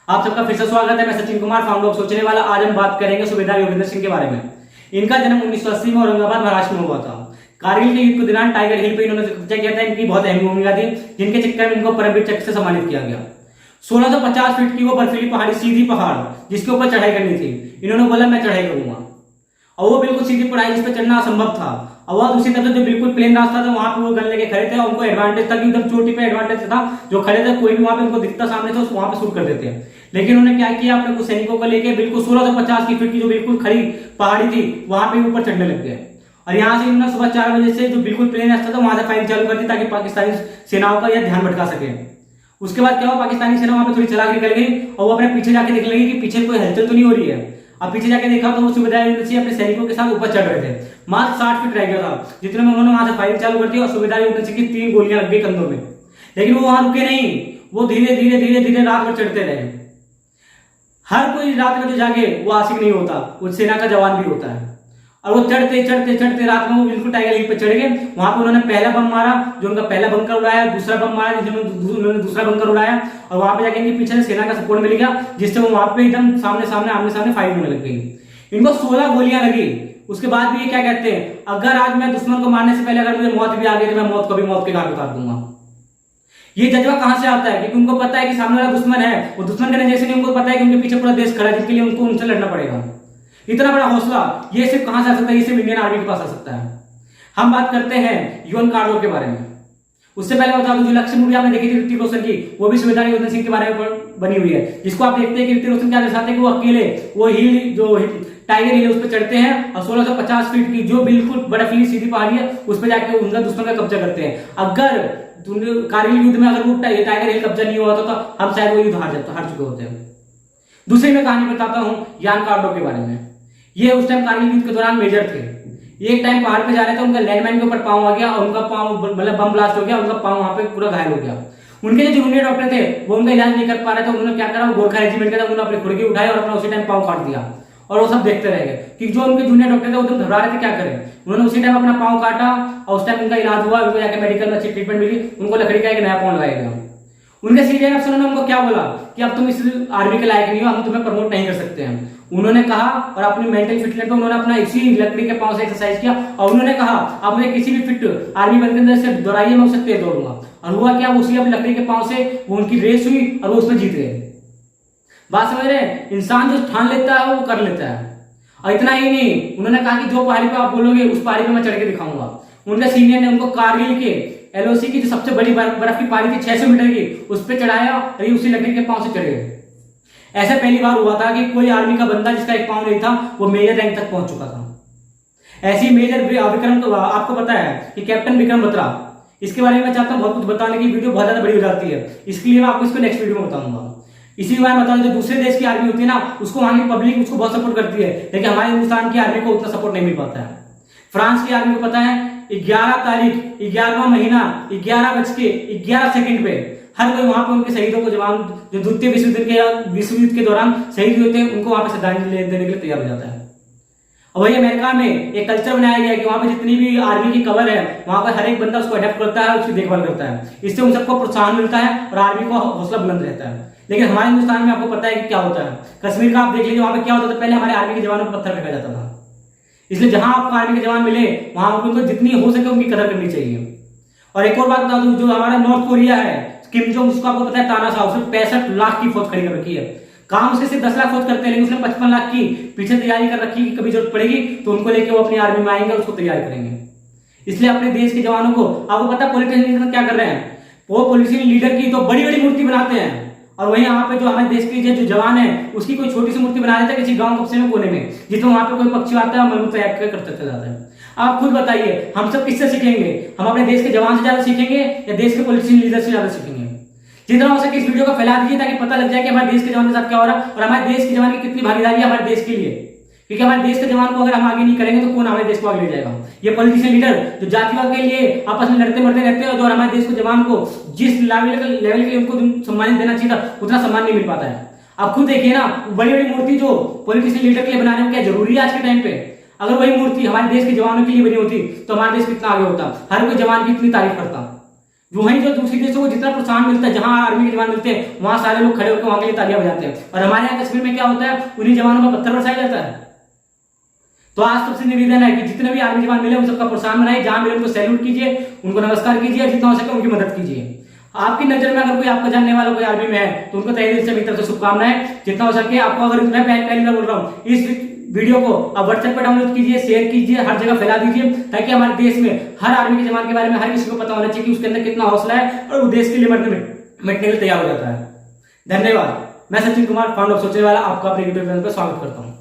आप सबका फिर से स्वागत है। मैं सचिन कुमार, फाउंडर ऑफ सोचने वाला। आज हम बात करेंगे सूबेदार योगेंद्र सिंह के बारे में। इनका जन्म 1980 में औरंगाबाद महाराष्ट्र में हुआ था। कारगिल के युद्ध के दौरान टाइगर हिल पे इन्होंने कब्जा किया था। इनकी बहुत अहम भूमिका थी, जिनके चक्कर में इनको परमवीर चक्र से सम्मानित किया गया। 1650 फीट की वो बर्फीली पहाड़ी, सीधी पहाड़ जिसके ऊपर चढ़ाई करनी थी, इन्होंने बोला मैं चढ़ाई करूंगा। और वो बिल्कुल सीधी पढ़ाई जिस पर चढ़ना असंभव था। और वह दूसरी तरफ जो बिल्कुल प्लेन रास्ता था, वहां पे वो गन लेके खड़े थे और उनको एडवांटेज था कि एकदम चोटी पे एडवांटेज था। जो खड़े थे कोई भी वहां पे उनको दिखता सामने से वहां पे शूट कर देते हैं। लेकिन उन्होंने क्या किया, अपने कुछ सैनिकों को लेके बिल्कुल 1650 की फीट की जो बिल्कुल खड़ी पहाड़ी थी वहां पे ऊपर चढ़ने लग गए। और यहाँ से इन्होंने सुबह 4 बजे से जो बिल्कुल प्लेन रास्ता था वहां से फायरिंग चालू कर दी, ताकि पाकिस्तानी सेनाओं का यह ध्यान भटका सके। उसके बाद क्या हुआ, पाकिस्तानी सेना वहां पे थोड़ी चलाक निकल गई और वो अपने पीछे जाके देखने लगी कि पीछे कोई हलचल तो नहीं हो रही है। अब पीछे जाके देखा तो वो सूबेदार योगेंद्र सिंह अपने सैनिकों के साथ ऊपर चढ़ रहे थे। मात्र 60 फीट रह गया था, जितने में उन्होंने वहां से फायरिंग चालू कर दी और सूबेदार योगेंद्र सिंह की 3 गोलियां लग गई कंधों में। लेकिन वो वहां रुके नहीं, वो धीरे धीरे धीरे धीरे रात भर चढ़ते रहे। हर कोई रात में जो जागे वो आशिक नहीं होता, वो सेना का जवान भी होता है। और वो चढ़ते चढ़ते चढ़ते रात में वो बिल्कुल टाइगर हिल पे चढ़ गए। वहां पे उन्होंने पहला बम मारा, जो उनका पहला बंकर उड़ाया, दूसरा बम मारा जिसमें उन्होंने दूसरा बंकर उड़ाया। और वहां पे जाके इनके पीछे से सेना का सपोर्ट मिल गया, जिससे वो वहां पे एकदम आमने सामने फाइट होने लग गई। इनको 16 गोलियां लगी। उसके बाद भी ये क्या कहते हैं, अगर आज मैं दुश्मन को मारने से पहले अगर मुझे मौत भी आ गई तो मैं मौत को भी मौत के घाट उतार दूंगा। ये जज्बा कहां से आता है, क्योंकि उनको पता है कि सामने वाला दुश्मन है। वो दुश्मन के नजर से नहीं, उनको पता है कि उनके पीछे पूरा देश खड़ा है, जिसके लिए उनको उनसे लड़ना पड़ेगा। इतना बड़ा हौसला ये सिर्फ कहां से आ सकता है, ये सिर्फ इंडियन आर्मी के पास आ सकता है। हम बात करते हैं यूएन कार्डो के बारे में। उससे पहले बता दूं, जो लक्ष्य मूवी आपने देखी थी ऋतिक रोशन की, वो भी सूबेदार योगेंद्र सिंह के बारे में बनी हुई है। जिसको आप देखते हैं कि ऋतिक रोशन क्या दर्शाते हैं कि वो अकेले वो हिल जो टाइगर हिल है उस पर चढ़ते हैं और 1650 फीट की जो बिल्कुल बर्फीली सीधी पहाड़ी है उस पर जाके उनका दुश्मन का कब्जा करते हैं। अगर कारगिल युद्ध में अगर वो टाइगर हिल कब्जा नहीं हुआ होता तो हम शायद वो युद्ध हार चुके होते हैं। दूसरी मैं कहानी बताता हूं यान कार्डो के बारे में। ये उस टाइम कारगिल युद्ध के दौरान मेजर थे। एक टाइम पहाड़ पे जा रहे थे, उनका लैंडमाइन के ऊपर पांव आ गया और उनका पांव मतलब बम ब्लास्ट हो गया, उनका पांव वहां पे पूरा घायल हो गया। उनके जो जूनियर डॉक्टर थे वो उनका इलाज नहीं कर पा रहे थे। उन्होंने क्या करा, गोरखा रेजिमेंट का था, उन्होंने अपनी खुरगी उठाई और अपना उसी टाइम पांव काट दिया। और वो सब देखते रह गए कि जो उनके जूनियर डॉक्टर थे वो एकदम घबरा रहे थे क्या करें। उन्होंने उसी टाइम अपना पांव काटा और उस टाइम उनका इलाज हुआ, उनको जाके मेडिकल में अच्छी ट्रीटमेंट मिली, उनको लकड़ी का एक नया पांव लगाया गया। उनके सीनियर अफसरों ने उनको क्या बोला कि अब तुम इस आर्मी के लायक नहीं हो, हम तुम्हें प्रमोट नहीं कर सकते हैं। उन्होंने कहा और अपनी मेंटल फिटनेस पे उन्होंने अपना इसी लकड़ी के पांव से एक्सरसाइज किया और उन्होंने कहा अब मुझे किसी भी फिट आर्मी बंदे अंदर से दौड़ाइए, मैं उससे तेज दौड़ूंगा। और हुआ क्या, उसी अपनी लकड़ी के पांव से वो उनकी रेस हुई और वो उसमें जीत गए। बात समझ रहे हैं, इंसान जो ठान लेता है वो कर लेता है। और इतना ही नहीं, उन्होंने कहा कि जो पहाड़ी पे आप बोलोगे उस पहाड़ी पे मैं चढ़ के दिखाऊंगा। उनके सीनियर ने उनको कारगिल के एलओसी की जो सबसे बड़ी बर्फ की पहाड़ी थी 600 मीटर की, उस पर चढ़ाया और ये उसी लकड़ी के पांव से चढ़ गए। ऐसा पहली बार हुआ था कि कोई आर्मी का बंदा जिसका एक पांव नहीं था वो मेजर रैंक तक पहुंच चुका था। ऐसी मेजर विक्रम तो आपको पता है कि कैप्टन विक्रम बत्रा, इसके बारे में मैं चाहता हूं बहुत कुछ बताने की, वीडियो बहुत ज्यादा बड़ी हो जाती है, इसलिए मैं आपको इसको नेक्स्ट वीडियो में बताऊंगा। इसी बारे में बताऊं, जो दूसरे देश की आर्मी होती है ना, उसको वहां की पब्लिक उसको बहुत सपोर्ट करती है, लेकिन हमारे हिंदुस्तान की आर्मी को उतना सपोर्ट नहीं मिल पाता है। फ्रांस की आर्मी को पता है 11 तारीख 11वां महीना 11:11 पे हर कोई वहां पे उनके शहीदों को जवान जो द्वितीय विश्व युद्ध के दौरान शहीद हुए थे उनको वहां पे श्रद्धांजलि देने के लिए तैयार हो जाता है। और वही अमेरिका में एक कल्चर बनाया गया है कि वहां पे जितनी भी आर्मी की कवर है वहां पर हर एक बंदा उसको अडेप्ट करता है, उसकी देखभाल करता है। इससे उन सबको प्रोत्साहन मिलता है और आर्मी को हौसला बुलंद रहता है। लेकिन हमारे हिंदुस्तान में आपको पता है कि क्या होता है, कश्मीर का आप देख लीजिए, वहां पे क्या होता था, पहले हमारे आर्मी के जवानों को पत्थर फेंका जाता था। इसलिए जहां आपको आर्मी के जवान मिले वहां उनको जितनी हो सके उनकी कदर करनी चाहिए। और एक और बात बता दूं, जो हमारा नॉर्थ कोरिया है किम जोंग, उसको आपको पता है तानाशाह, उसने 65 लाख की फौज खड़ी कर रखी है। काम उसके सिर्फ 10 लाख फौज करते हैं, लेकिन उसने 55 लाख की पीछे तैयारी कर रखी कि कभी जरूरत पड़ेगी तो उनको लेके वो अपनी आर्मी में आएंगे और उसको तैयार करेंगे। इसलिए अपने देश के जवानों को, आपको पता है पॉलिटिशियन क्या कर रहे हैं, वो पॉलिटिशियन लीडर की तो बड़ी बड़ी मूर्ति बनाते हैं और वहीं यहाँ पे जो हमारे देश के जो जवान है उसकी कोई छोटी सी मूर्ति बना देता है किसी गांव कब्जे में कोने में, जिसमें वहां पे कोई पक्षी आता है मलबूत तैयार करता चला जाता है। आप खुद बताइए हम सब किससे सीखेंगे, हम अपने देश के जवान से ज्यादा सीखेंगे या देश के पॉलिटिशियन लीडर से ज्यादा सीखेंगे? जितना हो सके इस वीडियो को फैला दीजिए ताकि पता लग जाए कि हमारे देश के जवान के साथ क्या हो रहा है और हमारे देश के जवान की कितनी भागीदारी है हमारे देश के लिए। क्योंकि हमारे देश के जवान को अगर हम आगे नहीं करेंगे तो कौन हमारे देश को आगे ले जाएगा? ये पॉलिटिशियन लीडर जो जातिवाद के लिए आपस में लड़ते मरते रहते हैं और हमारे देश के जवान को जिस लेवल के लिए उनको सम्मान देना चाहिए था उतना सम्मान नहीं मिल पाता है। आप खुद देखिए ना, बड़ी बड़ी मूर्ति जो पॉलिटिशियन लीडर के लिए बनाने में क्या जरूरी है आज के टाइम पे? अगर वही मूर्ति हमारे देश के जवानों के लिए बनी होती तो हमारा देश कितना आगे होता, हर कोई जवान की इतनी तारीफ करता। वहीं जो दूसरे देशों को जितना प्रोत्साहन मिलता है, जहां आर्मी के जवान मिलते हैं, वहां सारे लोग खड़े होकर वहां के लिए तालियां बजाते हैं। और हमारे यहाँ कश्मीर में क्या होता है, उन्हीं जवानों पर पत्थर बरसाया जाता है। तो आज सबसे निवेदन है कि जितने भी आर्मी जवान मिले उन सबका प्रोत्साहन बनाइए, जहां मिले उनको सैल्यूट कीजिए, उनको नमस्कार कीजिए, जितना हो सके उनकी मदद कीजिए। आपकी नजर में अगर कोई आपका जानने वाला कोई आर्मी में है तो उनको तहे दिल से मेरी तरफ से शुभकामनाएं। जितना हो सके आपको, अगर मैं पहली बार बोल रहा हूँ, इस वीडियो को आप व्हाट्सएप पर डाउनलोड कीजिए, शेयर कीजिए, हर जगह फैला दीजिए, ताकि हमारे देश में हर आर्मी के जवान के बारे में हर किसी को पता होना चाहिए कि उसके अंदर कितना हौसला है और वो देश के लिए मिटने के लिए तैयार हो जाता है। धन्यवाद। मैं सचिन कुमार, फाउंडर ऑफ सोचने वाला, आपका अपने यूट्यूब चैनल पर स्वागत करता हूँ।